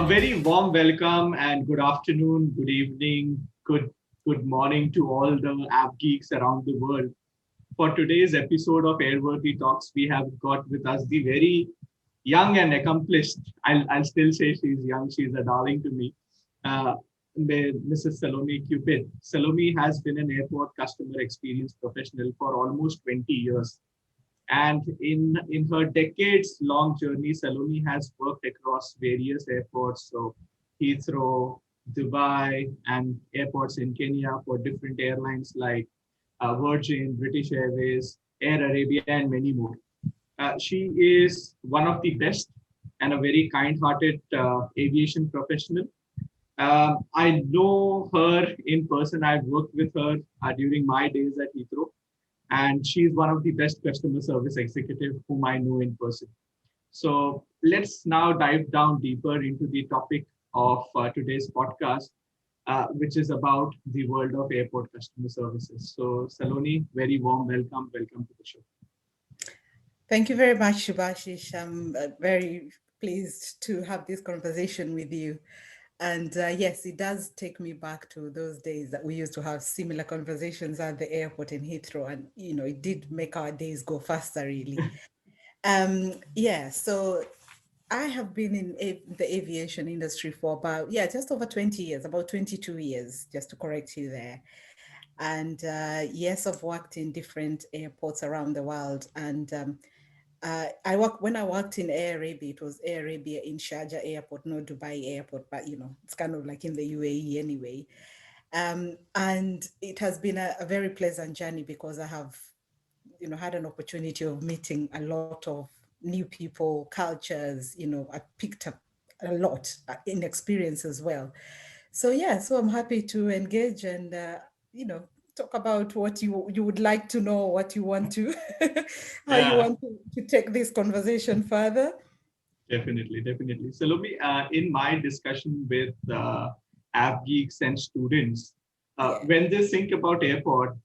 very warm welcome and good afternoon, good evening, good morning to all the app geeks around the world. For today's episode of Airworthy Talks, we have got with us the very young and accomplished. I'll still say she's young. She's a darling to me. Uh, Mrs. Salome Cupid. Salome has been an airport customer experience professional for almost 20 years. And in her decades-long journey, Salome has worked across various airports, so Heathrow, Dubai, and airports in Kenya for different airlines like Virgin, British Airways, Air Arabia, and many more. She is one of the best and a very kind-hearted aviation professional. I know her in person. I've worked with her during my days at Heathrow, and she's one of the best customer service executive whom I know in person. So let's now dive down deeper into the topic of today's podcast, which is about the world of airport customer services. So Saloni, very warm welcome to the show. Thank you very much, Shubhashish. I'm very pleased to have this conversation with you. And yes, it does take me back to those days that we used to have similar conversations at the airport in Heathrow. And, it did make our days go faster, really. Yeah, so I have been in the aviation industry for about, just over 20 years, about 22 years, just to correct you there. And yes, I've worked in different airports around the world. And when I worked in Air Arabia, it was Air Arabia in Sharjah Airport, not Dubai Airport, but it's kind of like in the UAE anyway. And it has been a very pleasant journey because I have, had an opportunity of meeting a lot of new people, cultures. I picked up a lot in experience as well. So yeah, so I'm happy to engage and talk about what you would like to know, what you want to, how you Yeah, want to take this conversation further. definitely. Salome, in my discussion with app geeks and students, Yeah. when they think about airport,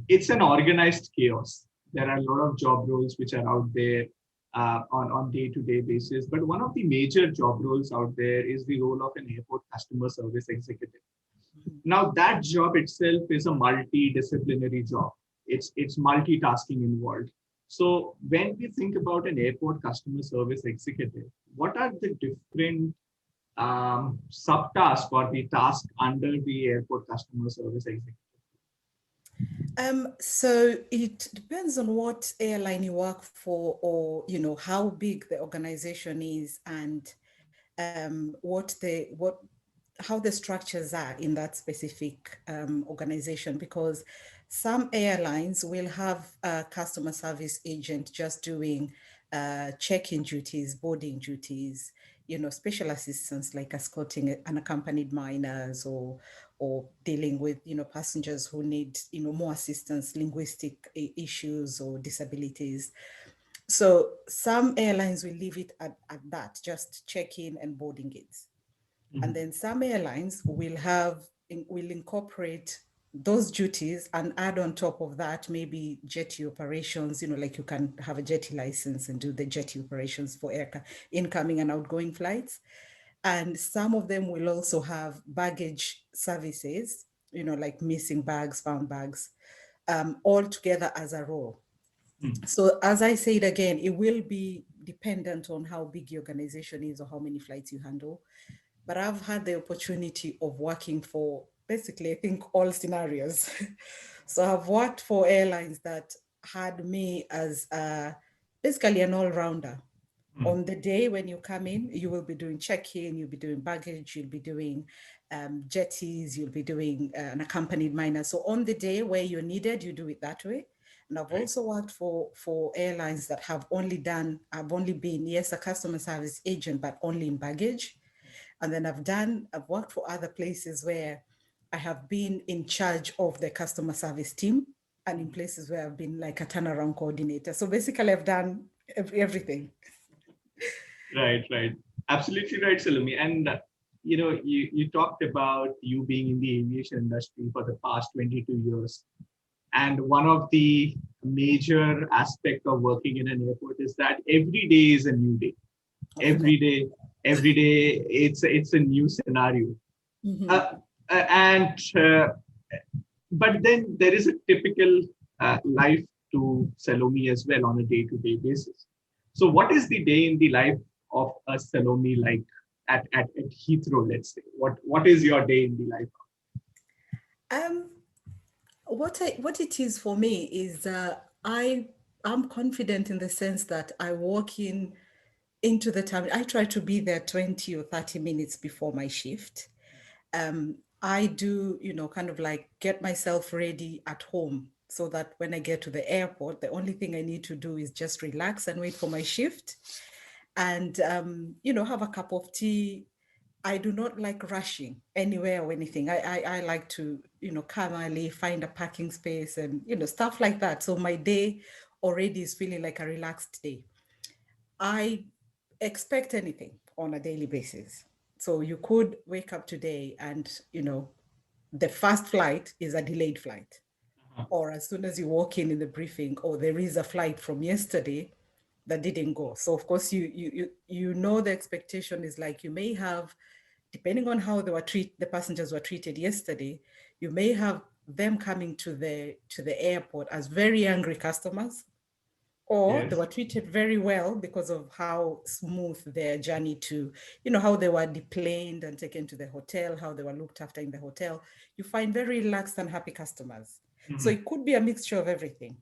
it's an organized chaos. There are a lot of job roles which are out there on day-to-day basis. But one of the major job roles out there is the role of an airport customer service executive. Now, that job itself is a multidisciplinary job. It's multitasking involved. So when we think about an airport customer service executive, what are the different subtasks or the task under the airport customer service executive? So it depends on what airline you work for, or how big the organization is, and how the structures are in that specific organization. Because some airlines will have a customer service agent just doing check-in duties, boarding duties, special assistance like escorting unaccompanied minors, or dealing with passengers who need more assistance, linguistic issues or disabilities. So some airlines will leave it at that, just check-in and boarding gates. And then some airlines will incorporate those duties and add on top of that maybe jetty operations, like you can have a jetty license and do the jetty operations for incoming and outgoing flights. And some of them will also have baggage services, like missing bags, found bags, all together as a role. So as I said again, it will be dependent on how big your organization is or how many flights you handle. But I've had the opportunity of working for basically, I think, all scenarios. So I've worked for airlines that had me as basically an all-rounder. On the day when you come in, you will be doing check-in, you'll be doing baggage, you'll be doing jetties, you'll be doing an accompanied minor. So on the day where you're needed, you do it that way. And I've also worked for airlines that I've only been, yes, a customer service agent, but only in baggage. And then I've worked for other places where I have been in charge of the customer service team, and in places where I've been like a turnaround coordinator. So basically I've done everything. Right. Absolutely right, Salome. And you talked about you being in the aviation industry for the past 22 years. And one of the major aspect of working in an airport is that every day is a new day. Every day Every day, it's a new scenario. Mhm. Uh, and But then there is a typical life to Salome as well on a day-to-day basis. So, what is the day in the life of a Salome like at Heathrow? Let's say, what is your day in the life? Um, what it is for me is I'm confident in the sense that I walk into the time. I try to be there 20 or 30 minutes before my shift. I do, kind of like get myself ready at home so that when I get to the airport, the only thing I need to do is just relax and wait for my shift and, have a cup of tea. I do not like rushing anywhere or anything. I like to, come early, find a parking space and, stuff like that. So my day already is feeling like a relaxed day. I expect anything on a daily basis. So you could wake up today and, the first flight is a delayed flight. Uh-huh. Or as soon as you walk in the briefing, or there is a flight from yesterday that didn't go. So of course you know the expectation is like you may have, depending on how the passengers were treated yesterday, you may have them coming to the airport as very angry customers, or they Yes. were treated very well because of how smooth their journey to, how they were deplaned and taken to the hotel, how they were looked after in the hotel. You find very relaxed and happy customers. So Mhm. it could be a mixture of everything.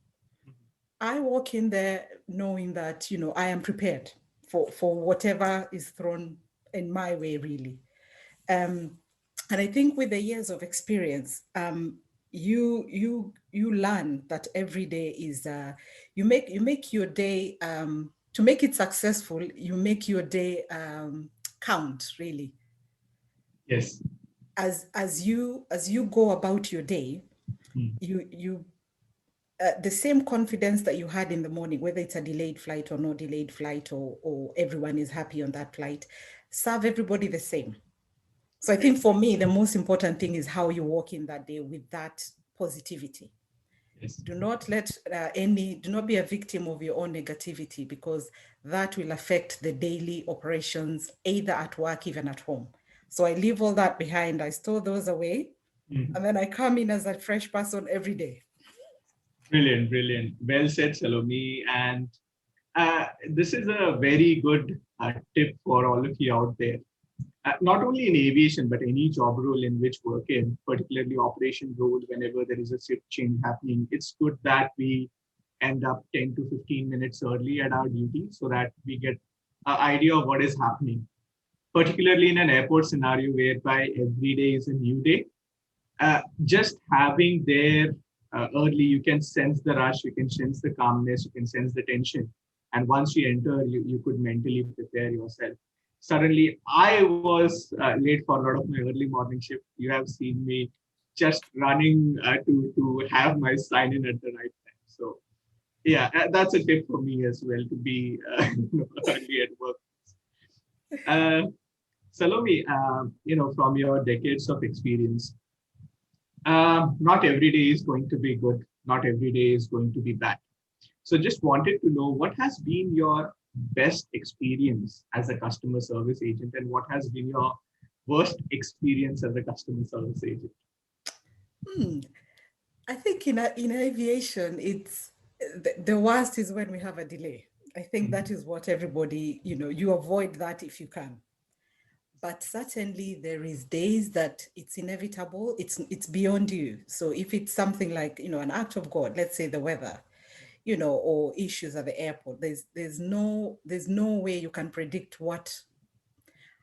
I walk in there knowing that, I am prepared for whatever is thrown in my way, really. Um, and I think with the years of experience, you learn that every day is you make your day, to make it successful. You make your day count, really. Yes. As you go about your day, Mm. you the same confidence that you had in the morning, whether it's a delayed flight or no delayed flight, or everyone is happy on that flight, serve everybody the same. So I think Yes. for me, the most important thing is how you walk in that day with that positivity. Yes. Do not be a victim of your own negativity, because that will affect the daily operations, either at work, even at home. So I leave all that behind. I store those away, Mm. and then I come in as a fresh person every day. Brilliant, brilliant. Well said, Salome. And this is a very good tip for all of you out there. Not only in aviation, but any job role in which work in, particularly operation role, whenever there is a shift change happening, it's good that we end up 10 to 15 minutes early at our duty so that we get an idea of what is happening, particularly in an airport scenario whereby every day is a new day. Just having there early, you can sense the rush, you can sense the calmness, you can sense the tension. And once you enter, you could mentally prepare yourself. Suddenly, I was late for a lot of my early morning shift. You have seen me just running to have my sign in at the right time. So, yeah, that's a tip for me as well to be early at work. Uh, Salome, from your decades of experience, not every day is going to be good. Not every day is going to be bad. So just wanted to know what has been your best experience as a customer service agent and what has been your worst experience as a customer service agent. Hmm. I think in aviation, it's the worst is when we have a delay. I think that Mhm. is what everybody, you avoid that if you can. But certainly there is days that it's inevitable, it's beyond you. So if it's something like, an act of God, let's say the weather, or issues at the airport, there's no way you can predict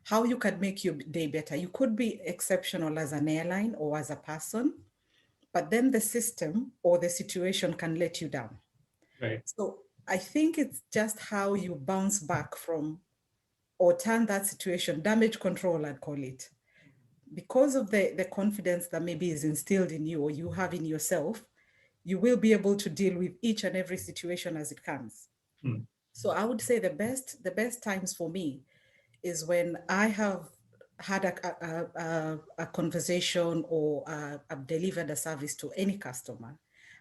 how you can make your day better. You could be exceptional as an airline or as a person, but then the system or the situation can let you down. Right. So I think it's just how you bounce back from, or turn that situation, damage control, I'd call it, because of the confidence that maybe is instilled in you or you have in yourself. You will be able to deal with each and every situation as it comes. Hmm. So I would say the best times for me is when I have had a conversation, or I've delivered a service to any customer,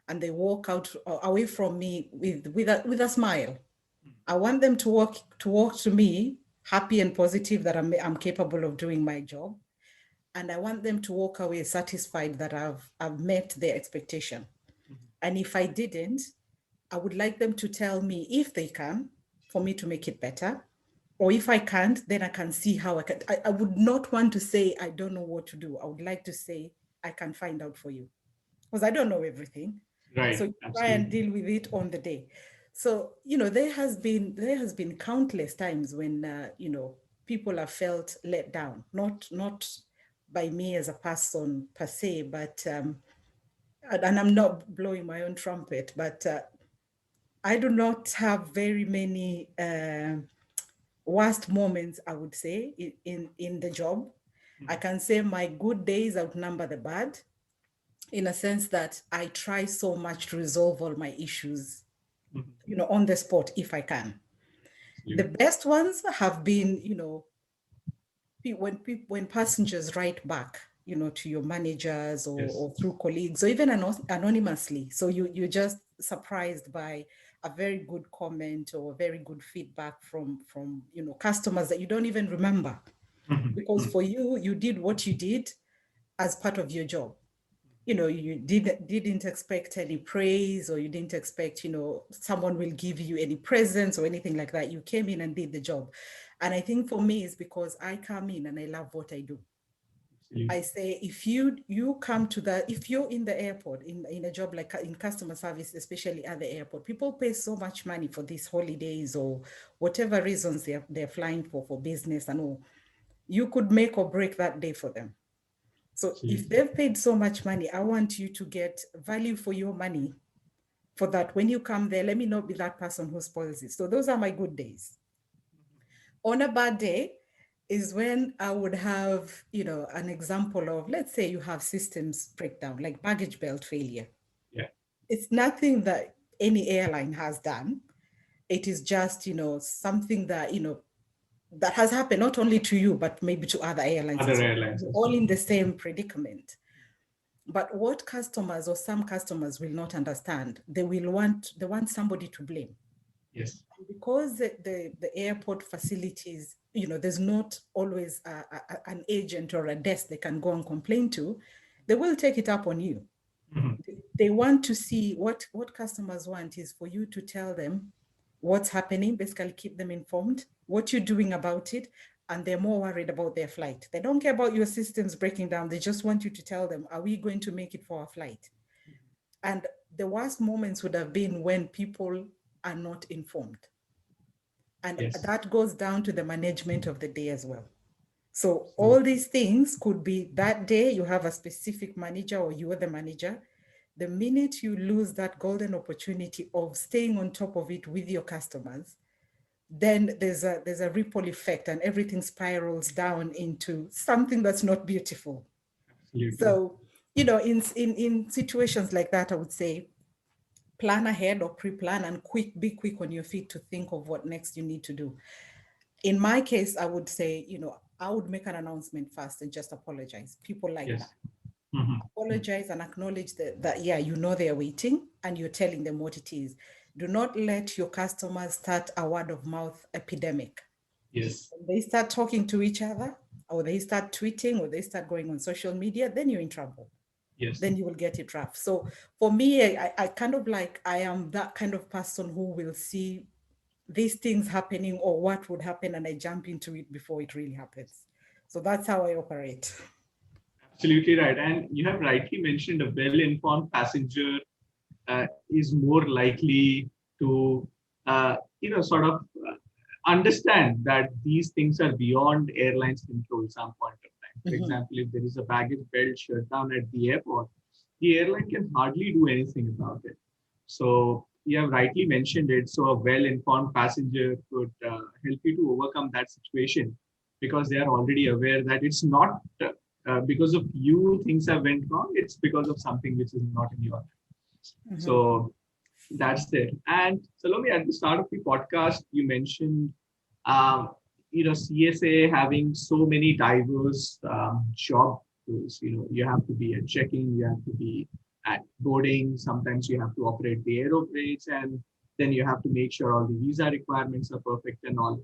and they walk out away from me with a smile. I want them to walk to me happy and positive that I'm capable of doing my job. And I want them to walk away satisfied that I've met their expectation. And if I didn't, I would like them to tell me if they can, for me to make it better. Or if I can't, then I can see how I can. I would not want to say, I don't know what to do. I would like to say, I can find out for you. Because I don't know everything. So Right. you try and Absolutely. deal with it on the day. So, there has been countless times when, people have felt let down, not by me as a person per se, but, and I'm not blowing my own trumpet, but I do not have very many worst moments, I would say, in the job. I can say my good days outnumber the bad, in a sense that I try so much to resolve all my issues, Mhm. on the spot if I can. The Absolutely. best ones have been, when passengers write back, to your managers, Yes. or through colleagues, or even anonymously. So you're just surprised by a very good comment or very good feedback from customers that you don't even remember, Mhm. because Mhm. for you, you did what you did as part of your job. You didn't expect any praise, or you didn't expect, someone will give you any presents or anything like that. You came in and did the job. And I think for me, it's because I come in and I love what I do. Absolutely. I say, if you come to that, if you're in the airport, in a job like in customer service, especially at the airport, people pay so much money for these holidays or whatever reasons they're flying for business and all. You could make or break that day for them. So if Absolutely. they've paid so much money, I want you to get value for your money, for that when you come there, let me not be that person who spoils it. So those are my good days. On a bad day is when I would have, an example of, let's say you have systems breakdown, like baggage belt failure. Yeah. It's nothing that any airline has done. It is just, something that, that has happened not only to you, but maybe to other airlines Other as well. airlines We're as all well. in the same predicament. But what customers, or some customers, will not understand, they want somebody to blame. Yes. Because the airport facilities, there's not always an agent or a desk they can go and complain to. They will take it up on you. Mhm. They want to see, what customers want is for you to tell them what's happening, basically keep them informed, what you're doing about it, and they're more worried about their flight. They don't care about your systems breaking down. They just want you to tell them, are we going to make it for our flight? And the worst moments would have been when people are not informed. And Yes. that goes down to the management of the day as well. So all Absolutely. these things could be that day you have a specific manager, or you are the manager. The minute you lose that golden opportunity of staying on top of it with your customers, then there's a ripple effect, and everything spirals down into something that's not beautiful. Absolutely. So, in situations like that, I would say plan ahead, or pre-plan, and be quick on your feet to think of what next you need to do. In my case, I would say, I would make an announcement first and just apologize. People like that. Yes. Mhm. Mhm. Apologize and acknowledge that, yeah, they're waiting, and you're telling them what it is. Do not let your customers start a word of mouth epidemic. Yes. When they start talking to each other, or they start tweeting, or they start going on social media, then you're in trouble. Yes. Then you will get it rough. So for me, I kind of like, I am that kind of person who will see these things happening, or what would happen, and I jump into it before it really happens. So that's how I operate. Absolutely right. And you have rightly mentioned a well-informed passenger is more likely to, sort of understand that these things are beyond airlines' control some point of time. For Mhm. example, if there is a baggage belt shutdown at the airport, the airline can hardly do anything about it. So you have rightly mentioned it. So a well-informed passenger could help you to overcome that situation, because they are already aware that it's not because of you things have went wrong. It's because of something which is not in your hands. Mhm. So that's it. And Salome, at the start of the podcast, you mentioned, um, CSA having so many diverse job roles. You have to be at checking, you have to be at boarding. Sometimes you have to operate the aeroplanes, and then you have to make sure all the visa requirements are perfect and all.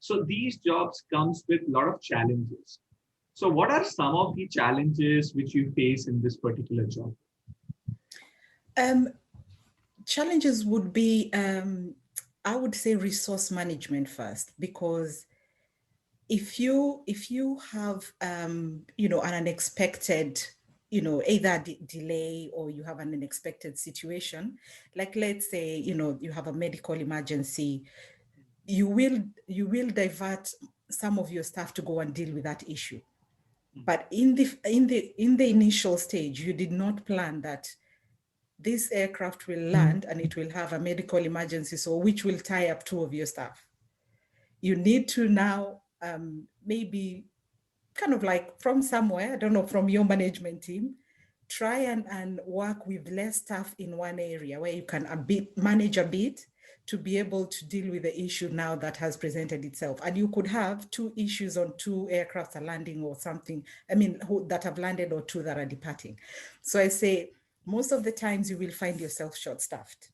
So these jobs comes with a lot of challenges. So what are some of the challenges which you face in this particular job? Um, Challenges would be, I would say, resource management first, because if you have an unexpected, either delay, or you have an unexpected situation, like let's say you have a medical emergency, you will divert some of your staff to go and deal with that issue. But in the initial stage, you did not plan that this aircraft will land and it will have a medical emergency, so which will tie up two of your staff. You need to now, maybe kind of like from somewhere, I don't know, from your management team, try and work with less staff in one area where you can manage a bit to be able to deal with the issue now that has presented itself. And you could have two issues on two aircrafts are landing or something, that have landed, or two that are departing. So I say most of the times you will find yourself short-staffed.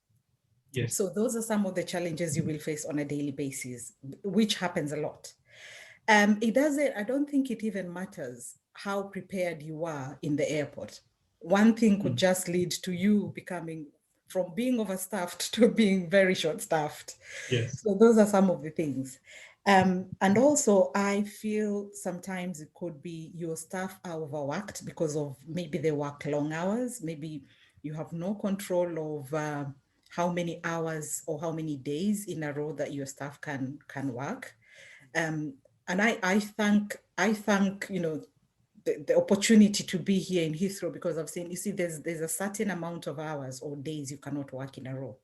Yes. So those are some of the challenges you will face on a daily basis, which happens a lot. It doesn't, I don't think it even matters how prepared you are in the airport. One thing could just lead to you becoming from being overstaffed to being very short-staffed. Yes. So those are some of the things. And also, I feel sometimes it could be your staff are overworked because of maybe they work long hours. Maybe you have no control of how many hours or how many days in a row that your staff can work. Um, and I thank the opportunity to be here in Heathrow, because I've seen, you see, there's a certain amount of hours or days you cannot work in a row,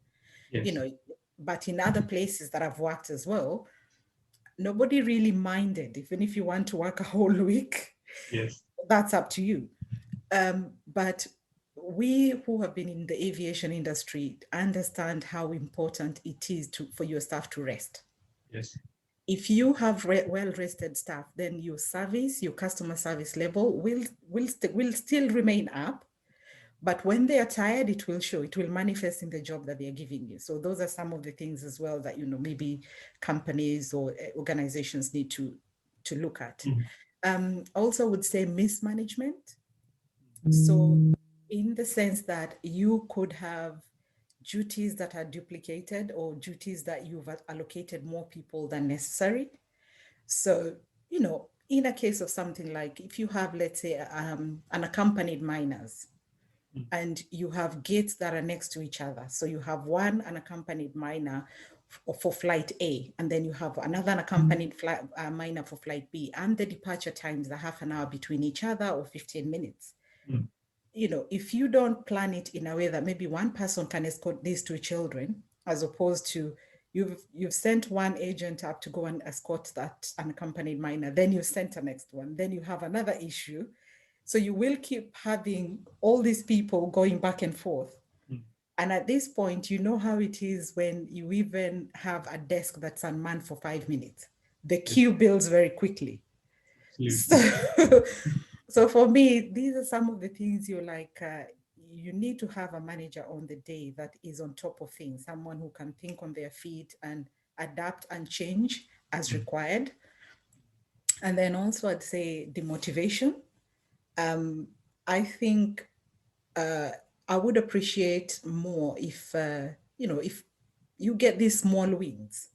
you Yes. know. But in other places that I've worked as well, nobody really minded. Even if you want to work a whole week, Yes. that's up to you. But we who have been in the aviation industry understand how important it is for your staff to rest. Yes. If you have well-rested staff, then your service, your customer service level will still remain up. But when they are tired, it will show. It will manifest in the job that they are giving you. So those are some of the things as well that maybe companies or organizations need to look at. Also, would say mismanagement. So, in the sense that you could have duties that are duplicated, or duties that you've allocated more people than necessary. So, in a case of something like, if you have, let's say, unaccompanied minors, and you have gates that are next to each other. So you have one unaccompanied minor for flight A, and then you have another unaccompanied minor for flight B, and the departure times are half an hour between each other, or 15 minutes. If you don't plan it in a way that maybe one person can escort these two children, as opposed to you've sent one agent up to go and escort that unaccompanied minor, then you sent the next one, then you have another issue. So you will keep having all these people going back and forth. And at this point, you know how it is when you even have a desk that's unmanned for 5 minutes. The Yes. queue builds very quickly. So, Absolutely. so for me, these are some of the things you're like, you need to have a manager on the day that is on top of things, someone who can think on their feet and adapt and change as required. And then also, I'd say the motivation. I think I would appreciate more if you get these small wins,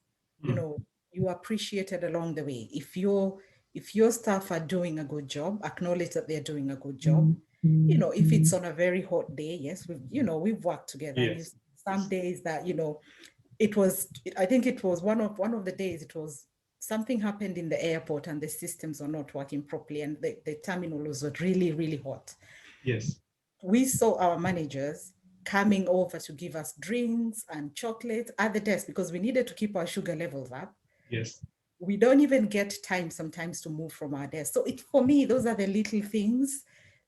you appreciate it along the way. If your staff are doing a good job, acknowledge that they're doing a good job. If it's on a very hot day, yes, we've worked together, and Yes. some Yes. days that I think it was one of the days, it was something happened in the airport and the systems are not working properly, and the terminal was really, really hot. Yes. We saw our managers coming over to give us drinks and chocolate at the desk, because we needed to keep our sugar levels up. Yes. We don't even get time sometimes to move from our desk. So for me, those are the little things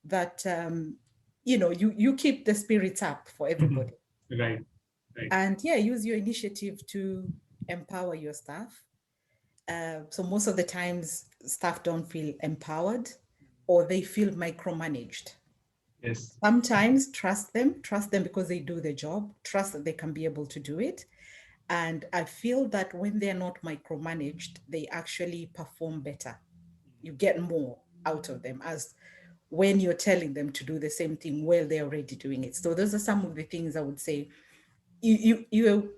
that you keep the spirits up for everybody. Right. Right. And yeah, use your initiative to empower your staff. So most of the times, staff don't feel empowered, or they feel micromanaged. Yes. Sometimes trust them because they do the job, trust that they can be able to do it. And I feel that when they're not micromanaged, they actually perform better. You get more out of them as when you're telling them to do the same thing while they're already doing it. So those are some of the things I would say you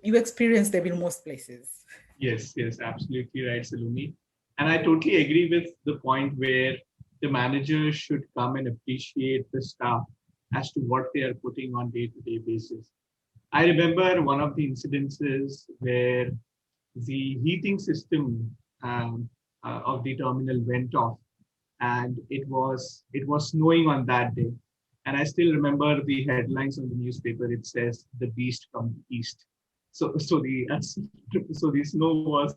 experience them in most places. Yes, yes, absolutely right, Salome. And I totally agree with the point where the manager should come and appreciate the staff as to what they are putting on day-to-day basis. I remember one of the incidences where the heating system of the terminal went off, and it was snowing on that day. And I still remember the headlines on the newspaper. It says the beast from the east. So the snow was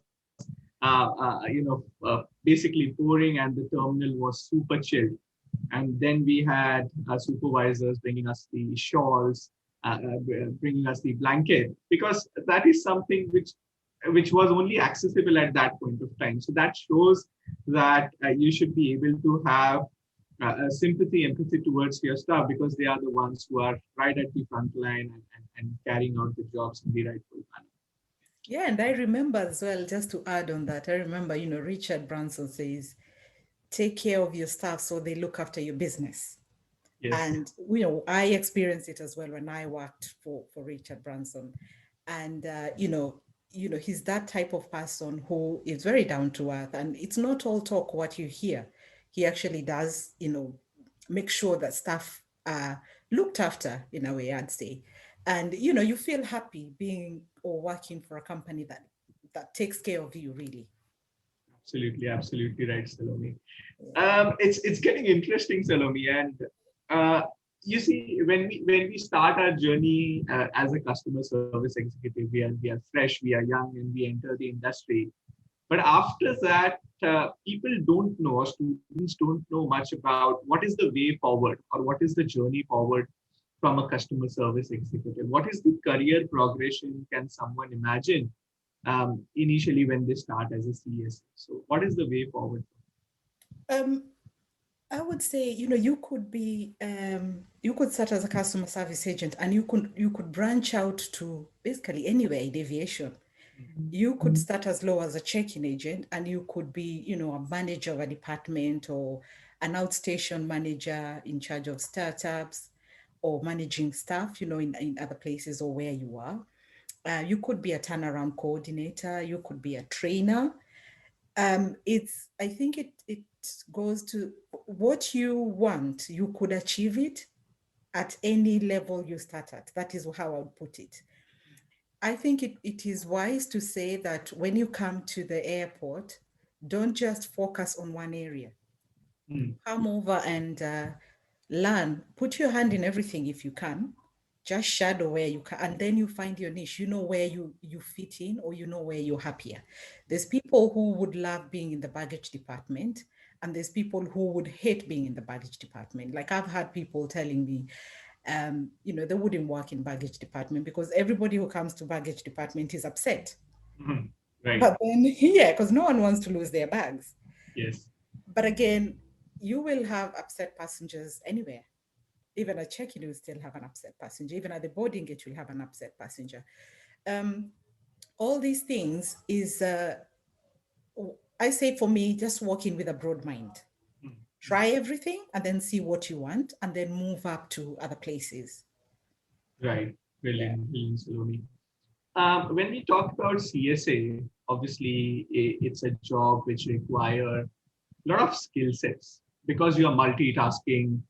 basically pouring, and the terminal was super chilled. And then we had supervisors bringing us the shawls, bringing us the blanket, because that is something which was only accessible at that point of time. So that shows that you should be able to have sympathy, empathy towards your staff, because they are the ones who are right at the front line, and carrying out the jobs in the rightful manner. Yeah, and I remember as well, just to add on that, I remember, Richard Branson says, take care of your staff so they look after your business. Yes. And I experienced it as well when I worked for Richard Branson. And he's that type of person who is very down to earth, and it's not all talk what you hear. He actually does make sure that staff are looked after, in a way, I'd say. And you feel happy being or working for a company that takes care of you, really. Absolutely, absolutely right, Salome. It's getting interesting, Salome, and uh, you see, when we start our journey as a customer service executive, we are fresh, we are young, and we enter the industry. But after that, people don't know, or students don't know much about what is the way forward, or what is the journey forward from a customer service executive. What is the career progression can someone imagine initially when they start as a CS? So, what is the way forward? um I would say, you could start as a customer service agent, and you could branch out to basically anywhere in aviation. You could start as low as a check-in agent, and you could be, a manager of a department, or an outstation manager in charge of startups, or managing staff, in other places or where you are. You could be a turnaround coordinator, you could be a trainer. I think it goes to what you want, you could achieve it at any level you start at. That is how I would put it. I think it is wise to say that when you come to the airport, don't just focus on one area. Mm, Come over and learn. Put your hand in everything if you can. Just shadow where you can, and then you find your niche. You know where you fit in, or you know where you're happier. There's people who would love being in the baggage department, and there's people who would hate being in the baggage department. Like, I've had people telling me, they wouldn't work in baggage department because everybody who comes to baggage department is upset. mhm. Right. But then, yeah, because no one wants to lose their bags. Yes. But again, you will have upset passengers anywhere. Even at check-in, you'll still have an upset passenger. Even at the boarding gate, you'll have an upset passenger. Um, all these things is, I say, for me, just walking with a broad mind. Mm, mm. Try everything and then see what you want, and then move up to other places. Right. Yeah. Brilliant. Brilliant, Salome. When we talk about CSA, obviously it's a job which require a lot of skill sets, because you are multitasking,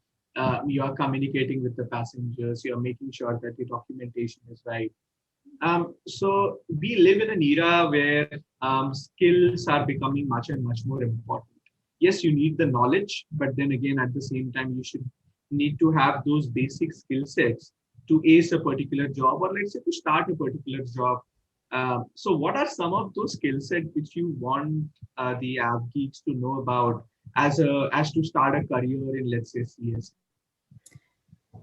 you are communicating with the passengers, you are making sure that the documentation is right. So we live in an era where skills are becoming much and much more important. Yes, you need the knowledge, but then again, at the same time, you should need to have those basic skill sets to ace a particular job, or let's say to start a particular job. So, what are some of those skill sets which you want the app geeks to know about as to start a career in, let's say, CS?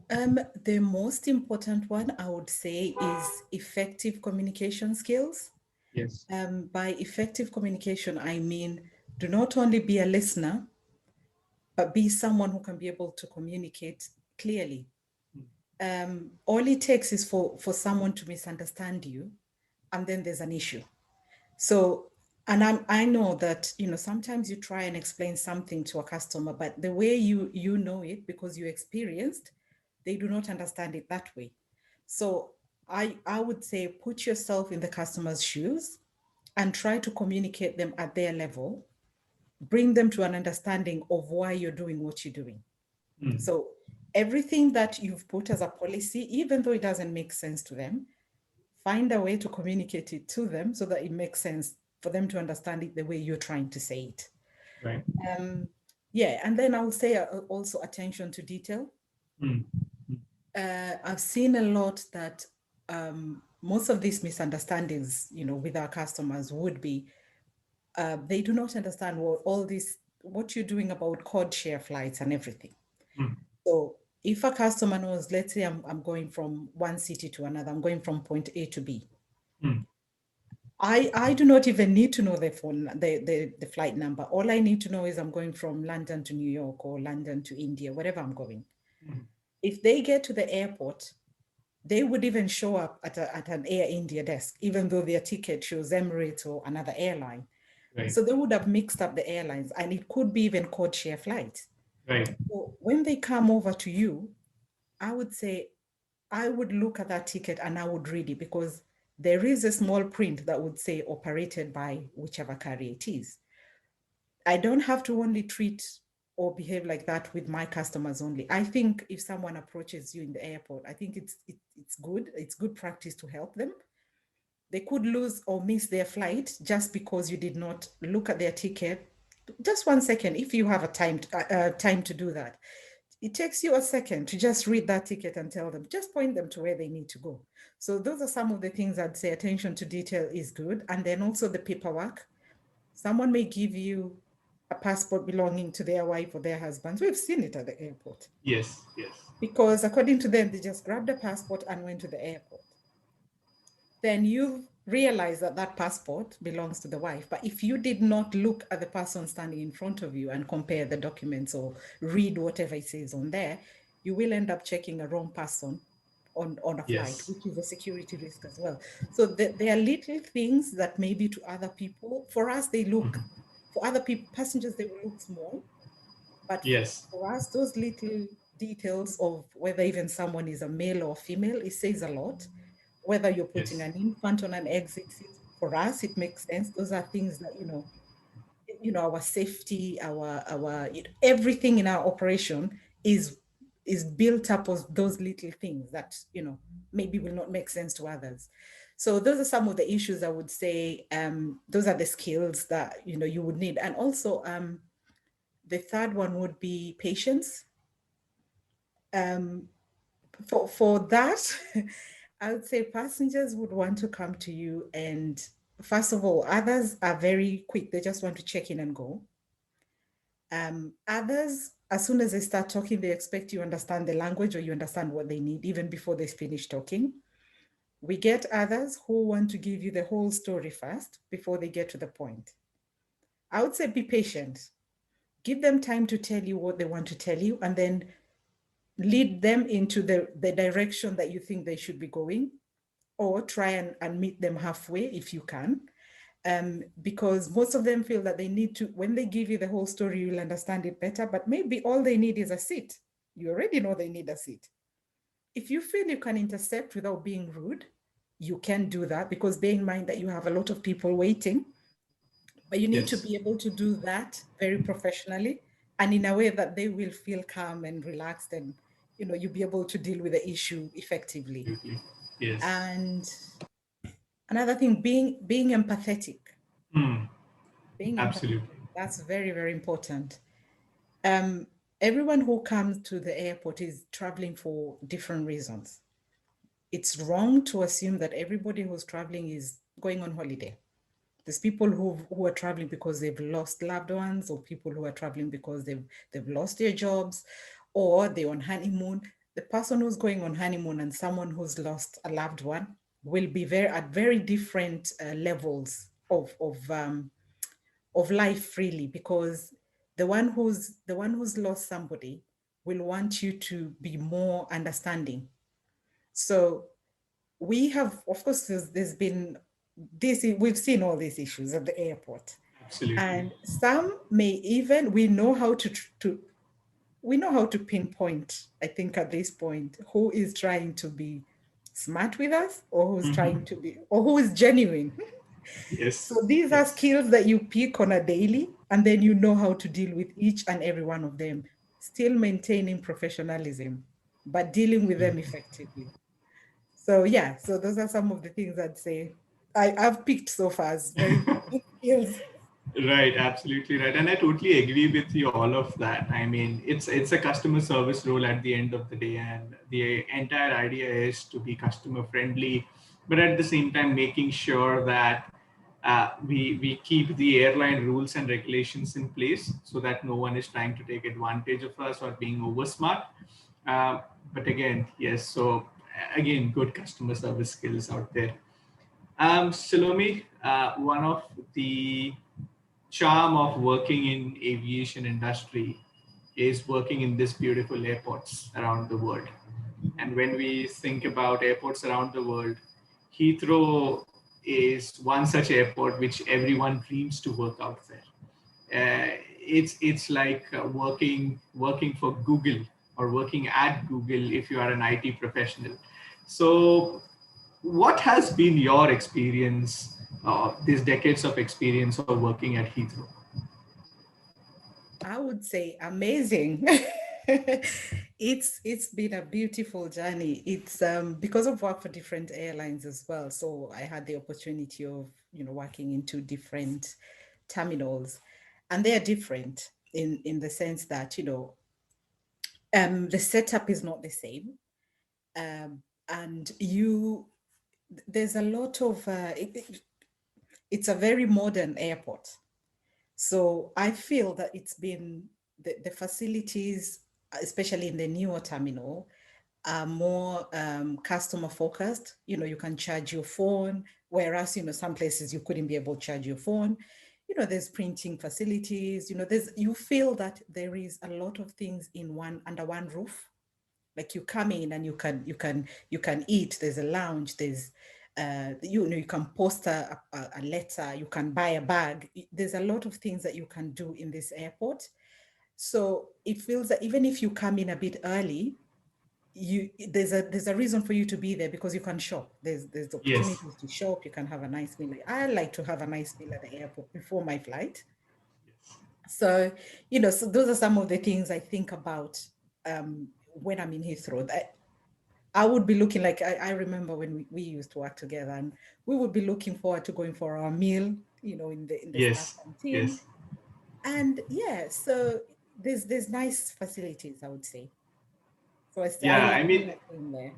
The most important one, I would say, is effective communication skills. Yes. By effective communication, I mean, do not only be a listener, but be someone who can be able to communicate clearly. All it takes is for someone to misunderstand you, and then there's an issue. So, and I know that, sometimes you try and explain something to a customer, but the way you know it, because you experienced, they do not understand it that way. So I would say put yourself in the customer's shoes and try to communicate them at their level, bring them to an understanding of why you're doing what you're doing. Mm. So everything that you've put as a policy, even though it doesn't make sense to them, find a way to communicate it to them so that it makes sense for them to understand it the way you're trying to say it. Right. Um, yeah, and then I will say also attention to detail. Mm. Mm. I've seen a lot that most of these misunderstandings, with our customers would be they do not understand what you're doing about code share flights and everything. Mm. So if a customer knows, let's say I'm going from one city to another, I'm going from point A to B. Mm. I do not even need to know the flight number. All I need to know is I'm going from London to New York or London to India, wherever I'm going. Mm. If they get to the airport, they would even show up at an Air India desk, even though their ticket shows Emirates or another airline. Right. So they would have mixed up the airlines, and it could be even code share flights. Right. So when they come over to you, I would say I would look at that ticket and I would read it, because there is a small print that would say operated by whichever carrier it is. I don't have to only treat or behave like that with my customers only. I think if someone approaches you in the airport, I think it's good. It's good practice to help them. They could lose or miss their flight just because you did not look at their ticket. Just 1 second, if you have a time to do that. It takes you a second to just read that ticket and tell them, just point them to where they need to go. So those are some of the things I'd say. Attention to detail is good. And then also the paperwork. Someone may give you a passport belonging to their wife or their husband. We've seen it at the airport. Yes. Yes. Because according to them, they just grabbed a passport and went to the airport. Then you realize that that passport belongs to the wife. But if you did not look at the person standing in front of you and compare the documents or read whatever it says on there, you will end up checking a wrong person on a flight, Yes. which is a security risk as well. So there are little things that maybe to other people, for us, Mhm. for other people, passengers, they will look small. But Yes. for us, those little details of whether even someone is a male or female, it says a lot. Whether you're putting Yes. an infant on an exit seat, for us, it makes sense. Those are things that, our safety, everything in our operation is built up of those little things that, maybe will not make sense to others. So those are some of the issues I would say. Those are the skills that, you would need. And also, the third one would be patience. Um, for that, I would say passengers would want to come to you, and first of all, others are very quick. They just want to check in and go. Others, as soon as they start talking, they expect you understand the language or you understand what they need even before they finish talking. We get others who want to give you the whole story first before they get to the point. I would say be patient. Give them time to tell you what they want to tell you, and then lead them into the direction that you think they should be going, or try and meet them halfway if you can. Because most of them feel that they need to, when they give you the whole story, you'll understand it better, but maybe all they need is a seat. You already know they need a seat. If you feel you can intercept without being rude, you can do that, because bear in mind that you have a lot of people waiting, but you need Yes. to be able to do that very professionally and in a way that they will feel calm and relaxed, and you'll be able to deal with the issue effectively. Absolutely. Yes. And another thing, being empathetic. Mm. Being Absolutely. empathetic, that's very, very important. Um, Everyone who comes to the airport is traveling for different reasons. It's wrong to assume that everybody who's traveling is going on holiday. There's people who are traveling because they've lost loved ones, or people who are traveling because they've lost their jobs, or they're on honeymoon. The person who's going on honeymoon and someone who's lost a loved one will be very different levels of life freely, because the one who's lost somebody will want you to be more understanding. So we have, of course, there's been we've seen all these issues at the airport, Absolutely. and some may even we know how to pinpoint, I think, at this point, who is trying to be smart with us, or who's trying to be, or who is genuine. Yes. So these are Yes. skills that you pick on a daily, and then you know how to deal with each and every one of them, still maintaining professionalism, but dealing with them effectively. So yeah, so those are some of the things I'd say I've picked so far as very important skills. Right, absolutely right, and I totally agree with you all of that. I mean, it's a customer service role at the end of the day, and the entire idea is to be customer friendly, but at the same time making sure that we keep the airline rules and regulations in place so that no one is trying to take advantage of us or being over smart. Uh, but again, yes, so again, good customer service skills out there. Salome, one of the charm of working in aviation industry is working in these beautiful airports around the world. And when we think about airports around the world, Heathrow is one such airport which everyone dreams to work out there. It's like working for Google or working at Google if you are an IT professional. So what has been your experience, these decades of experience of working at Heathrow? I would say amazing. It's been a beautiful journey. It's because I've worked for different airlines as well. So I had the opportunity of, working in two different terminals, and they are different in the sense that, the setup is not the same. And there's a lot of it's a very modern airport. So I feel that it's been the facilities, especially in the newer terminal, are more customer focused. You can charge your phone, whereas, some places you couldn't be able to charge your phone. There's printing facilities, you feel that there is a lot of things under one roof. Like you come in and you can eat. There's a lounge. There's you can post a letter. You can buy a bag. There's a lot of things that you can do in this airport. So it feels that even if you come in a bit early, there's a reason for you to be there, because you can shop. There's Yes. opportunities to shop. You can have a nice meal. I like to have a nice meal at the airport before my flight. So, so those are some of the things I think about when I'm in Heathrow. That I would be looking like, I remember when we used to work together, and we would be looking forward to going for our meal, in the staff Yes. canteen. Yes. And yeah, so there's nice facilities, I would say. So Yeah. I I mean, like being there.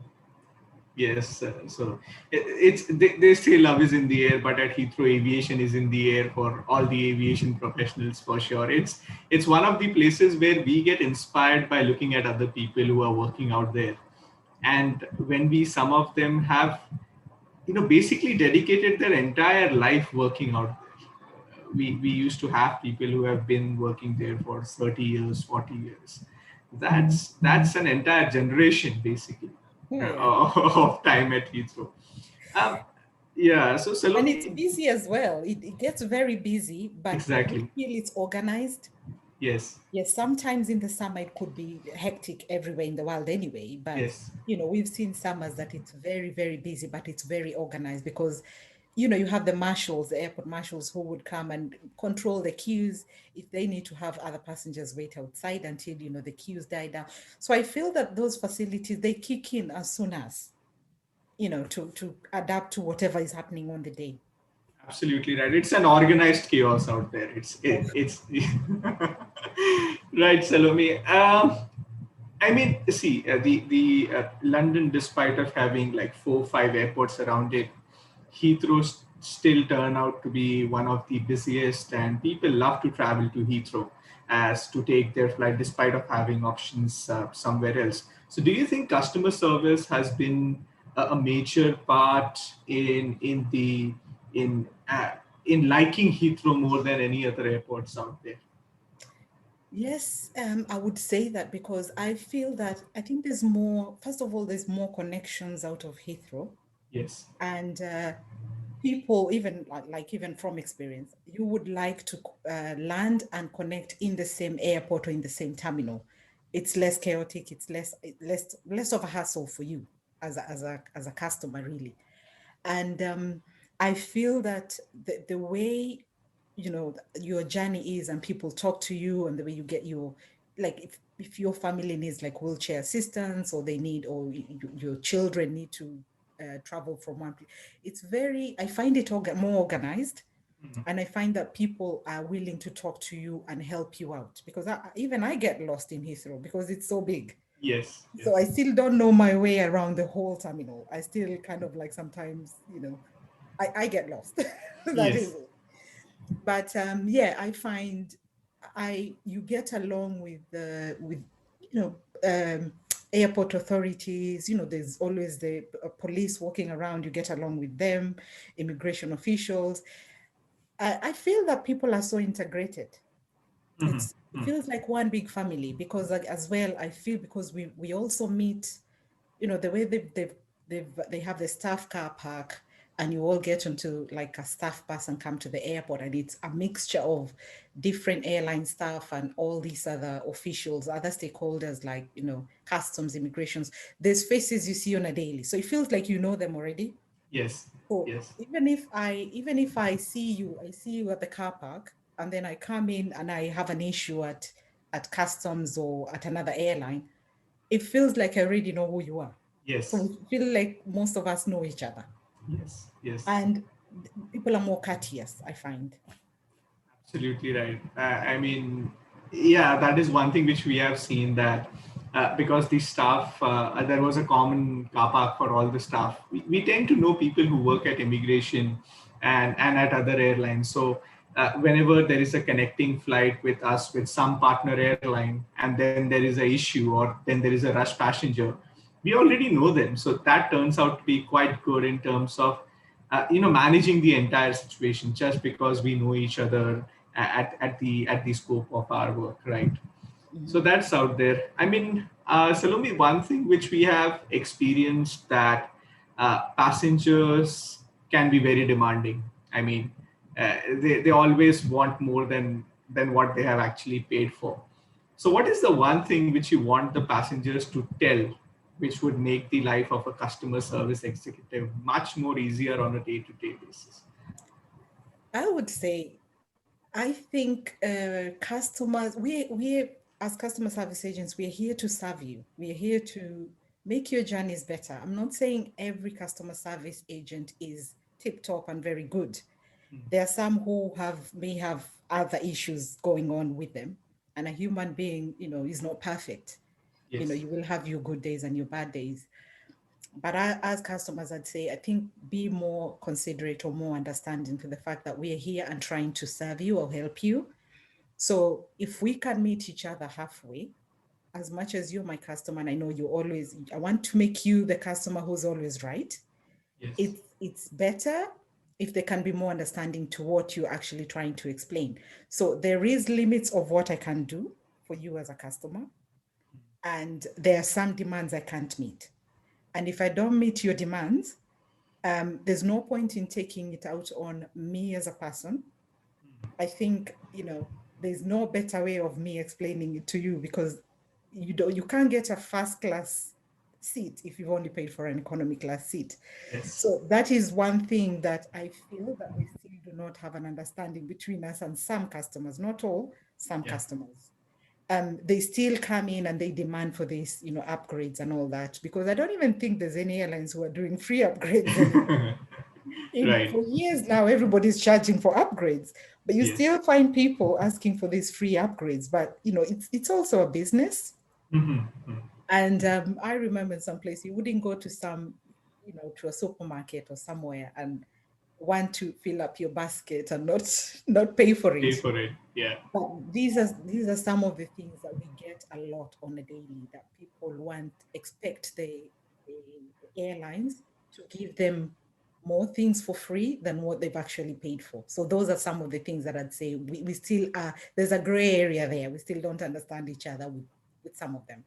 yes. So they say love is in the air, but at Heathrow, aviation is in the air for all the aviation professionals for sure. It's one of the places where we get inspired by looking at other people who are working out there, and when we some of them have basically dedicated their entire life working out there. We used to have people who have been working there for 30 years, 40 years. That's an entire generation basically Oh, yeah. of time at Heathrow. um, yeah, so And it's Salome, busy as well. It gets very busy, but I do exactly. feel it's organized. Yes. Yes, sometimes in the summer it could be hectic everywhere in the world anyway, but Yes. we've seen summers that it's very, very busy, but it's very organized because you have the marshals, the airport marshals, who would come and control the queues if they need to have other passengers wait outside until the queues die down. So I feel that those facilities, they kick in as soon as to adapt to whatever is happening on the day. Absolutely right. It's an organized chaos out there. Oh, It's right, Salome. I mean, see, the London, despite of having like 4 or 5 airports around it, Heathrow still turn out to be one of the busiest, and people love to travel to Heathrow as to take their flight, despite of having options somewhere else. So, do you think customer service has been a major part in uh, in liking Heathrow more than any other airports out there? yes, I would say that because I feel that I think there's more, first of all, there's more connections out of Heathrow. Yes. And people, even even from experience, you would like to land and connect in the same airport or in the same terminal. It's less chaotic. It's less of a hassle for you as a customer, really. And I feel that the way your journey is, and people talk to you, and the way you get your, like, if your family needs like wheelchair assistance, or they need, or your children need to travel from one place, it's very, I find it more organized. Mhm. And I find that people are willing to talk to you and help you out, because even I get lost in Heathrow because it's so big. Yes, So I yes, still don't know my way around the whole terminal. I still kind of like sometimes, I get lost. That is yes. it. But yeah, I find you get along with you know airport authorities. There's always the police walking around. You get along with them, immigration officials. I feel that people are so integrated. Mhm, It mhm. feels like one big family, because like, as well, I feel, because we also meet, the way they have the staff car park, and you all get into like a staff bus and come to the airport, and it's a mixture of different airline staff and all these other officials, other stakeholders, like, customs, immigrations. There's faces you see on a daily, so it feels like you know them already. Yes, So yes, even if I see you at the car park, and then I come in and I have an issue at customs or at another airline, it feels like I already know who you are. So yes, we feel like most of us know each other. yes, yes. And people are more courteous, I find. Absolutely right. I mean, yeah, that is one thing which we have seen, that because the staff, there was a common car park for all the staff. We tend to know people who work at immigration and at other airlines. So whenever there is a connecting flight with us with some partner airline, and then there is a issue, or then there is a rush passenger, we already know them. So that turns out to be quite good in terms of managing the entire situation, just because we know each other at the scope of our work, right? So Mhm. that's out there. I mean, Salome, one thing which we have experienced, that passengers can be very demanding. I mean, they always want more than what they have actually paid for. So what is the one thing which you want the passengers to tell, which would make the life of a customer service executive much more easier on a day-to-day basis? I would say, I think customers, we as customer service agents, we are here to serve you. We are here to make your journeys better. I'm not saying every customer service agent is tip top and very good. There are some who may have other issues going on with them, and a human being, is not perfect. Yes. You will have your good days and your bad days. But as customers, I'd say, I think, be more considerate or more understanding to the fact that we are here and trying to serve you or help you. So if we can meet each other halfway, as much as you're my customer, and I know I want to make you the customer who's always right. Yes. It's better if they can be more understanding to what you're actually trying to explain. So there is limits of what I can do for you as a customer, and there are some demands I can't meet. And if I don't meet your demands, there's no point in taking it out on me as a person. I think, there's no better way of me explaining it to you, because you can't get a first class seat if you've only paid for an economy class seat. Yes. So that is one thing that I feel that we still do not have an understanding between us and some customers, not all, some Yeah. customers. They still come in and they demand for this, upgrades and all that, because I don't even think there's any airlines who are doing free upgrades anymore. Right. For years now, everybody's charging for upgrades, but you Yes. still find people asking for these free upgrades. But it's also a business. Mm-hmm. And I remember in some place you wouldn't go to to a supermarket or somewhere and want to fill up your basket and not not pay for Pay it. for it. Yeah. But these are some of the things that we get a lot on a daily, that people expect the airlines to give them more things for free than what they've actually paid for. So those are some of the things that I'd say we still are, there's a gray area there. We still don't understand each other with some of them.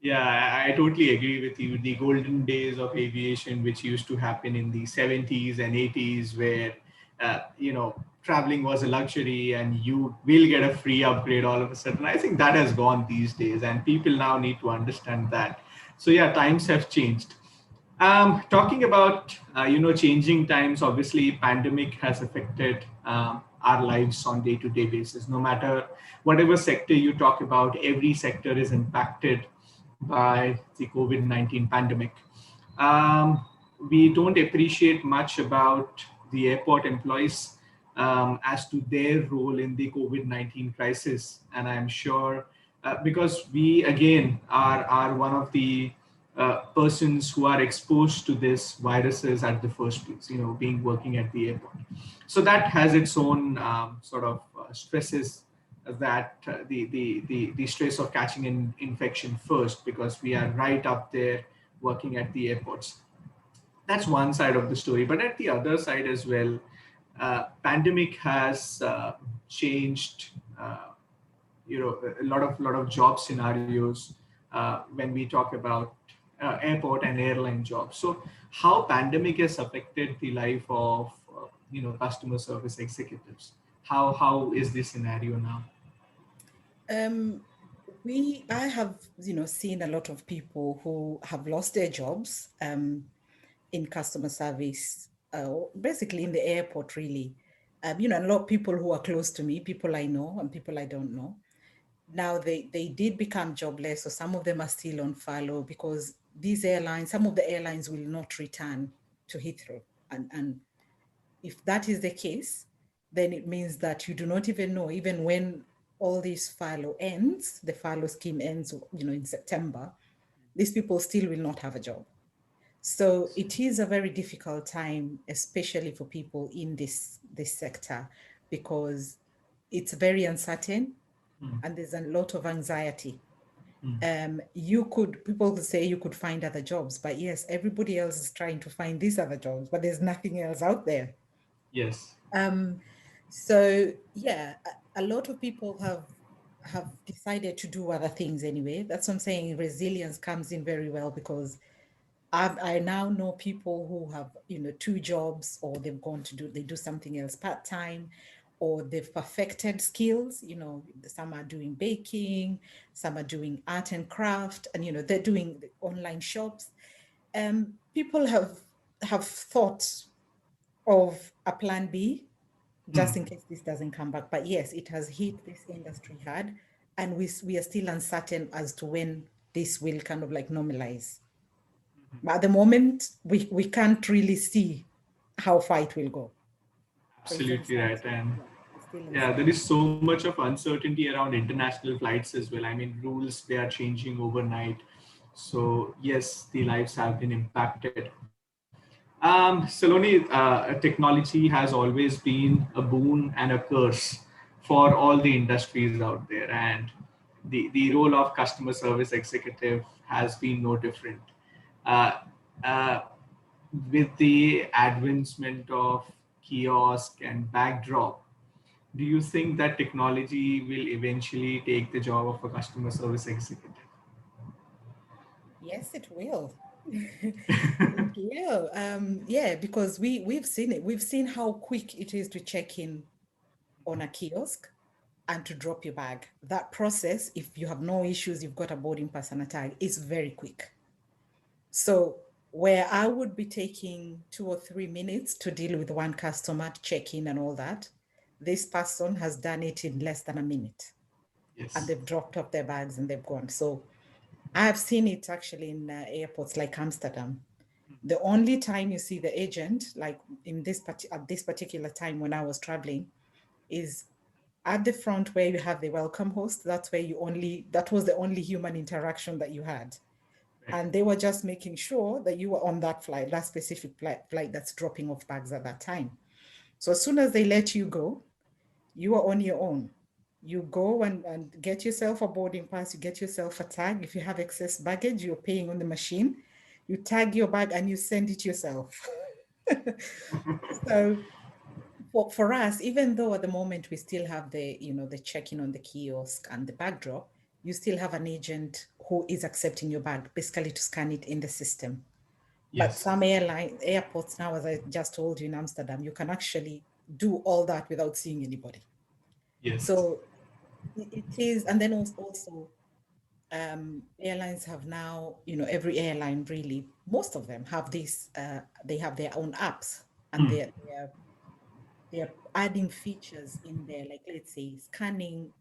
Yeah, I totally agree with you. The golden days of aviation, which used to happen in the 70s and 80s, where traveling was a luxury and you will get a free upgrade all of a sudden. I think that has gone these days, and people now need to understand that. So yeah, times have changed. Talking about changing times, obviously pandemic has affected our lives on day-to-day basis. No matter whatever sector you talk about, every sector is impacted by the COVID-19 pandemic. Um, we don't appreciate much about the airport employees as to their role in the COVID-19 crisis, and I'm sure because we again are one of the persons who are exposed to this viruses at the first place, being working at the airport. So that has its own sort of stresses, that the stress of catching an infection first, because we are right up there working at the airports. That's one side of the story, but at the other side as well, pandemic has changed a lot of job scenarios when we talk about airport and airline jobs. So how pandemic has affected the life of customer service executives? How is this scenario now? Um, I have, seen a lot of people who have lost their jobs in customer service, basically in the airport, really. A lot of people who are close to me, people I know and people I don't know. Now they did become jobless, so some of them are still on furlough because some of the airlines will not return to Heathrow. And if that is the case, then it means that you do not even know, even when all this furlough ends, the furlough scheme ends, in September, these people still will not have a job. So it is a very difficult time, especially for people in this sector, because it's very uncertain Mm, and there's a lot of anxiety. mm. People could say you could find other jobs, but yes, everybody else is trying to find these other jobs, but there's nothing else out there. Yes. Um, so yeah, a lot of people have decided to do other things anyway. That's what I'm saying. Resilience comes in very well because I now know people who have, two jobs, or they do something else part-time, or they've perfected skills. Some are doing baking, some are doing art and craft, and, they're doing the online shops. People have thought of a plan B Mm. just in case this doesn't come back. But yes, it has hit this industry hard, and we are still uncertain as to when this will kind of like normalize. But at the moment, we can't really see how far it will go. So it's Absolutely right. uncertain. And Yeah, it's still yeah, there uncertain. is so much of uncertainty around international flights as well. I mean, rules, they are changing overnight. So yes, the lives have been impacted. Saloni, technology has always been a boon and a curse for all the industries out there, and the role of customer service executive has been no different. Uh, uh, with the advancement of kiosk and backdrop, do you think that technology will eventually take the job of a customer service executive? Yes, it will. It will. Yeah, because we've seen it. We've seen how quick it is to check in on a kiosk and to drop your bag. That process, if you have no issues, you've got a boarding pass and a tag, is very quick. So where I would be taking 2 or 3 minutes to deal with one customer to check in and all that, this person has done it in less than a minute, and Yes. they've dropped off their bags and they've gone. So I've seen it actually in airports like Amsterdam. The only time you see the agent, like at this particular time when I was traveling, is at the front where you have the welcome host. That was the only human interaction that you had. Right. And they were just making sure that you were on that flight, that specific flight that's dropping off bags at that time. So as soon as they let you go, you are on your own. You go and get yourself a boarding pass, you get yourself a tag. If you have excess baggage, you're paying on the machine. You tag your bag and you send it yourself. So for us, even though at the moment we still have the check-in on the kiosk and the backdrop, you still have an agent who is accepting your bag, basically to scan it in the system. But Yes. some airports now, as I just told you in Amsterdam, you can actually do all that without seeing anybody. Yes. So it is, and then also airlines have now, every airline really, most of them have this, they have their own apps, and Hmm. they're adding features in there, like let's say scanning.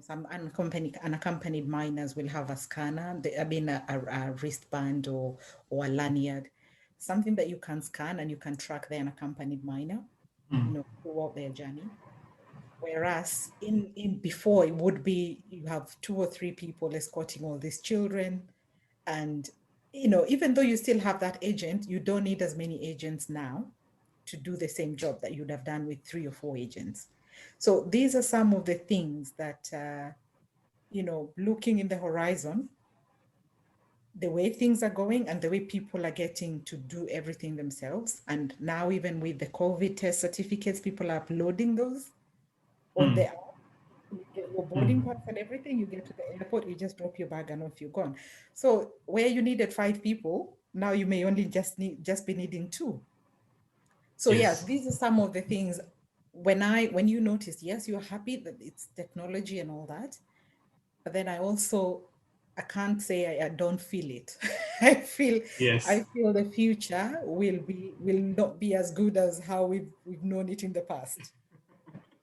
Some unaccompanied minors will have a scanner. I mean, a wristband or a lanyard, something that you can scan and you can track the unaccompanied minor, Hmm. throughout their journey. Whereas in before, it would be you have two or three people escorting all these children, and even though you still have that agent, you don't need as many agents now to do the same job that you'd have done with three or four agents. So these are some of the things that, looking in the horizon, the way things are going and the way people are getting to do everything themselves. And now, even with the COVID test certificates, people are uploading those on Hmm. the app. You get your boarding Hmm. pass and everything. You get to the airport, you just drop your bag and off you're gone. So where you needed five people, now you may only just be needing two. So yes, Yes. these are some of the things. When you notice, yes, you're happy that it's technology and all that, but then I can't say I don't feel it. I feel Yes. I feel the future will not be as good as how we've known it in the past.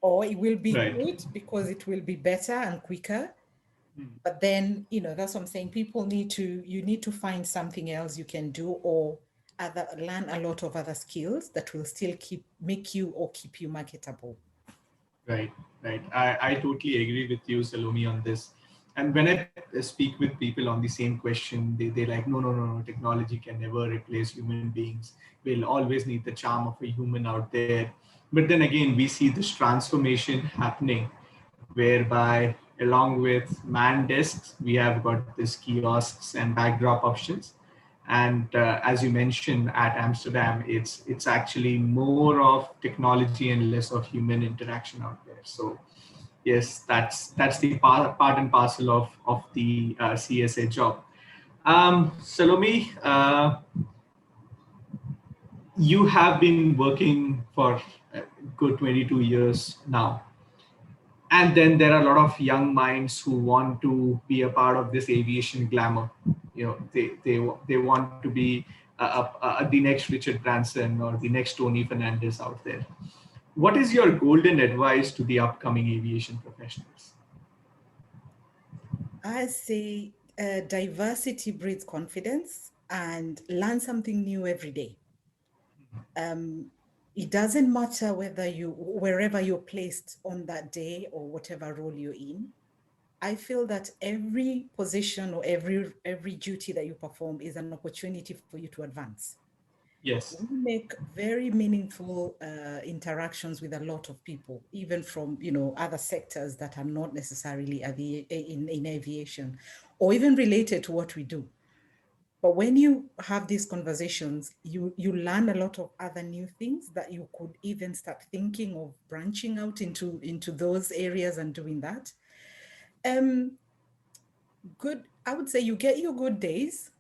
Or it will be Right. good because it will be better and quicker. But then, that's what I'm saying. You need to find something else you can do, or learn a lot of other skills that will still keep you marketable. Right, right. I totally agree with you, Salome, on this. And when I speak with people on the same question, they're like, no, no, no, no, technology can never replace human beings. We'll always need the charm of a human out there. But then again, we see this transformation happening whereby, along with man desks, we have got this kiosks and backdrop options. And as you mentioned, at Amsterdam, it's actually more of technology and less of human interaction out there. So yes, that's the part and parcel of the CSA job. Salome, you have been working for a good 22 years now, and then there are a lot of young minds who want to be a part of this aviation glamour. They want to be the next Richard Branson or the next Tony Fernandez out there. What is your golden advice to the upcoming aviation professionals? I say diversity breeds confidence, and learn something new every day. Um, it doesn't matter wherever you're placed on that day or whatever role you're in. I feel that every position or every duty that you perform is an opportunity for you to advance. Yes. We make very meaningful interactions with a lot of people, even from other sectors that are not necessarily in aviation, or even related to what we do. But when you have these conversations, you learn a lot of other new things that you could even start thinking of branching out into those areas and doing that. Um, I would say you get your good days,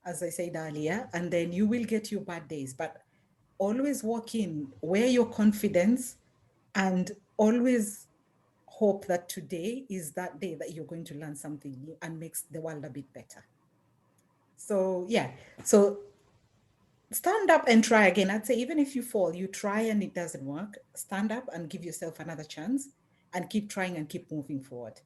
as I said earlier, and then you will get your bad days. But always walk in where your confidence, and always hope that today is that day that you're going to learn something new and makes the world a bit better. So yeah, so stand up and try again. I'd say even if you fall, you try and it doesn't work, stand up and give yourself another chance and keep trying and keep moving forward.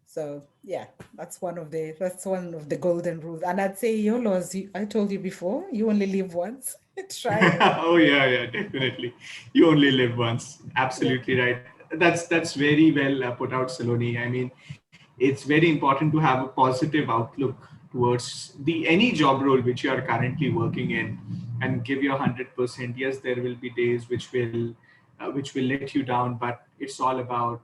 So yeah, that's one of the golden rules. And I'd say YOLO, I told you before, you only live once. Try it. Oh yeah, yeah, definitely. You only live once. Yeah. Absolutely right. That's very well put out, Saloni. I mean, it's very important to have a positive outlook towards the any job role which you are currently working in, and give your 100%. Yes, there will be days which will let you down, but it's all about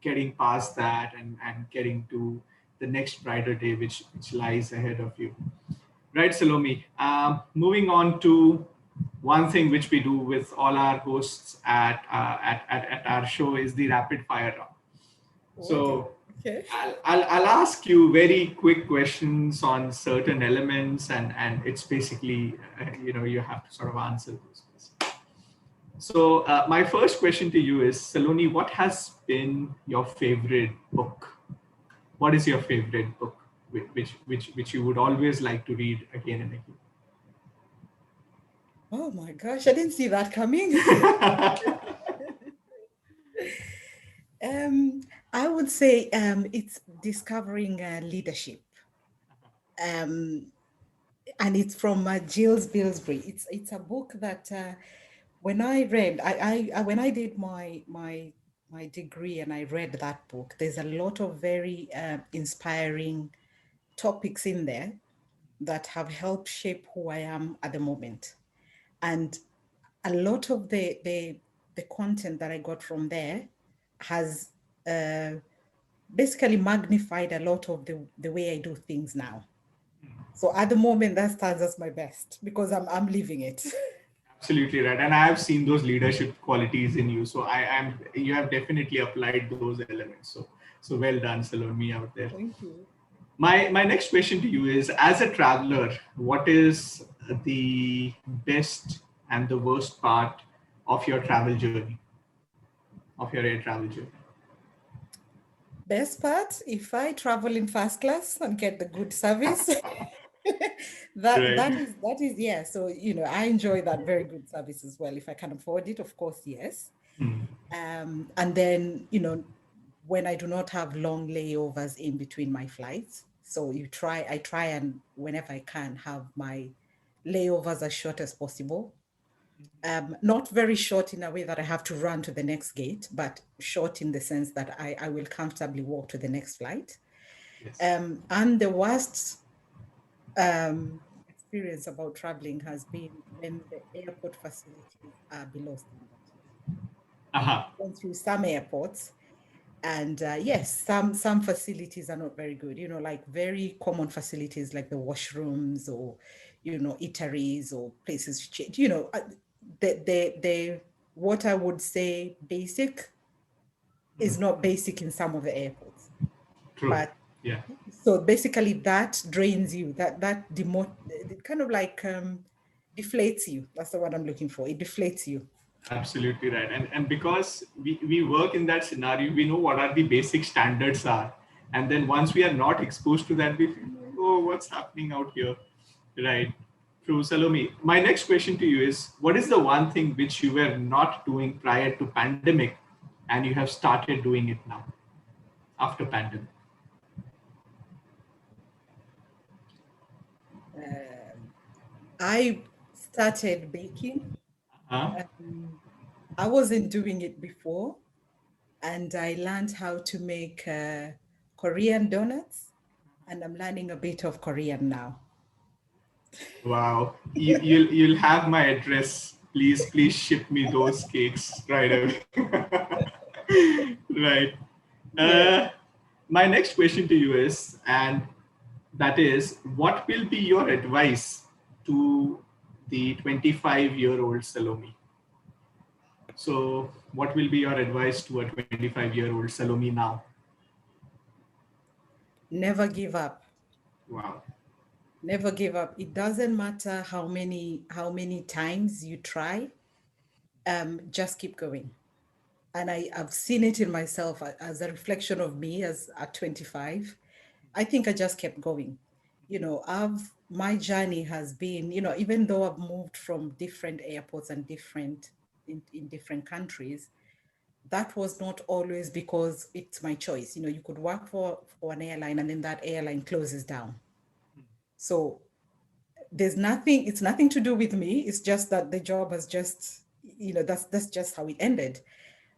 getting past that and getting to the next brighter day which lies ahead of you. Right, Salome. Moving on to one thing which we do with all our hosts at our show is the rapid fire round. Okay. So Okay. I'll ask you very quick questions on certain elements, and it's basically, you have to sort of answer those questions. So, my first question to you is, Saloni, what has been your favorite book? What is your favorite book, which you would always like to read again and Oh my gosh, I didn't see that coming. again? Um, I would say it's discovering leadership. Um, and it's from Gilles Bilsbury. It's a book that when I read, when I did my degree and I read that book, there's a lot of very inspiring topics in there that have helped shape who I am at the moment. And a lot of the content that I got from there has basically magnified a lot of the way I do things now. So at the moment, that stands as my best because I'm living it. Absolutely right, and I have seen those leadership qualities in you. So I am you have definitely applied those elements. So well done, Salome, out there. Thank you. My next question to you is: as a traveler, what is the best and the worst part of your travel journey, of your air travel journey? Best part, if I travel in first class and get the good service, Right. that is yeah. So I enjoy that very good service as well. If I can afford it, of course, yes. Hmm. And then when I do not have long layovers in between my flights, so I try and whenever I can have my layovers as short as possible. Not very short in a way that I have to run to the next gate, but short in the sense that I will comfortably walk to the next flight. Yes. And the worst experience about traveling has been when the airport facilities are below standard. Uh-huh. Gone through some airports, and yes, some facilities are not very good. Like very common facilities like the washrooms or eateries or places to change. The what I would say basic is not basic in some of the airports. True. But Yeah. so basically that drains you. That it kind of like deflates you. That's the word I'm looking for. It deflates you. Absolutely right. And because we work in that scenario, we know what are the basic standards are. And then once we are not exposed to that, we feel like, oh, what's happening out here? Right. True, Salome. My next question to you is, what is the one thing which you were not doing prior to pandemic and you have started doing it now after pandemic? Um, I started baking. Huh? Um, I wasn't doing it before, and I learned how to make Korean donuts, and I'm learning a bit of Korean now. Wow. You'll have my address. Please ship me those cakes right away. Right. Yeah. Uh, my next question to you is, and that is, what will be your advice to the 25-year-old Salome? So, what will be your advice to a 25-year-old Salome now? Never give up. Wow. Never give up. It doesn't matter how many times you try. Just keep going. And I've seen it in myself as a reflection of me as at 25. I think I just kept going. My journey has been, even though I've moved from different airports and in different countries, that was not always because it's my choice. You could work for an airline and then that airline closes down. So it's nothing to do with me. It's just that the job has just, that's just how it ended.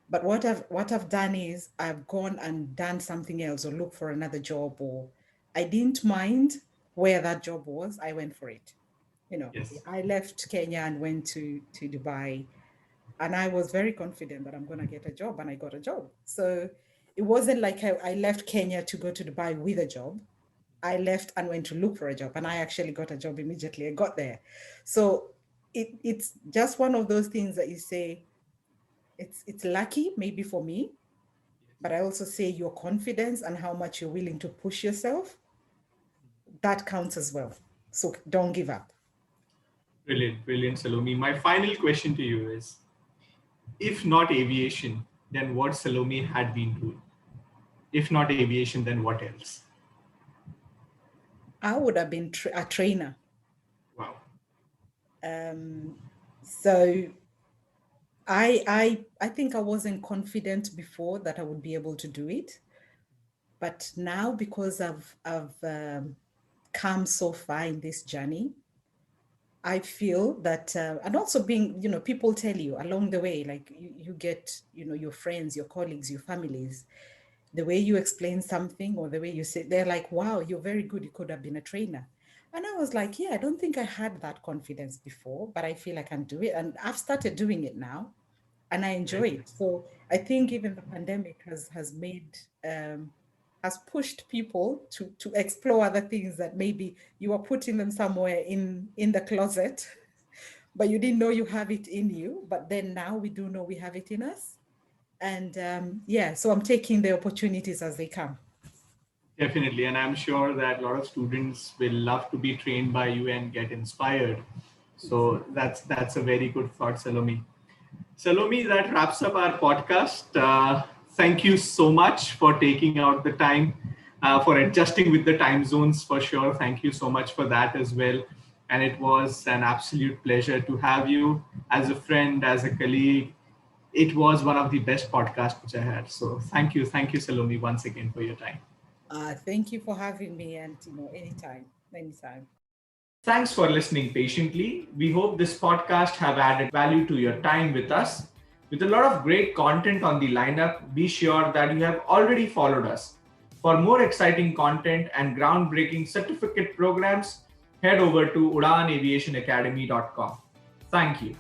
But what I've done is I've gone and done something else or looked for another job, or I didn't mind where that job was. I went for it. Yes. I left Kenya and went to Dubai, and I was very confident that I'm going to get a job, and I got a job. So it wasn't like I left Kenya to go to Dubai with a job. I left and went to look for a job, and I actually got a job immediately. I got there. So it's just one of those things that you say it's lucky maybe for me, but I also say your confidence and how much you're willing to push yourself. That counts as well. So don't give up. Brilliant, brilliant, Salome. My final question to you is, if not aviation, then what Salome had been doing? If not aviation, then what else? I would have been a trainer. Wow. So I think I wasn't confident before that I would be able to do it, but now because I've come so far in this journey, I feel that, and also being, people tell you along the way, like you get, your friends, your colleagues, your families, the way you explain something or the way you say, they're like, wow, you're very good. You could have been a trainer. And I was like, yeah, I don't think I had that confidence before, but I feel I can do it. And I've started doing it now and I enjoy Right. it. So I think even the pandemic has made, has pushed people to explore other things that maybe you are putting them somewhere in the closet, but you didn't know you have it in you. But then now we do know we have it in us. And yeah, so I'm taking the opportunities as they come. Definitely. And I'm sure that a lot of students will love to be trained by you and get inspired. So that's a very good thought, Salome. Salome, that wraps up our podcast. Thank you so much for taking out the time, for adjusting with the time zones for sure. Thank you so much for that as well. And it was an absolute pleasure to have you as a friend, as a colleague. It was one of the best podcasts which I had. So thank you, Salome, once again for your time. Thank you for having me, and anytime, anytime. Thanks for listening patiently. We hope this podcast have added value to your time with us. With a lot of great content on the lineup, be sure that you have already followed us. For more exciting content and groundbreaking certificate programs, head over to udanaviationacademy.com. Thank you.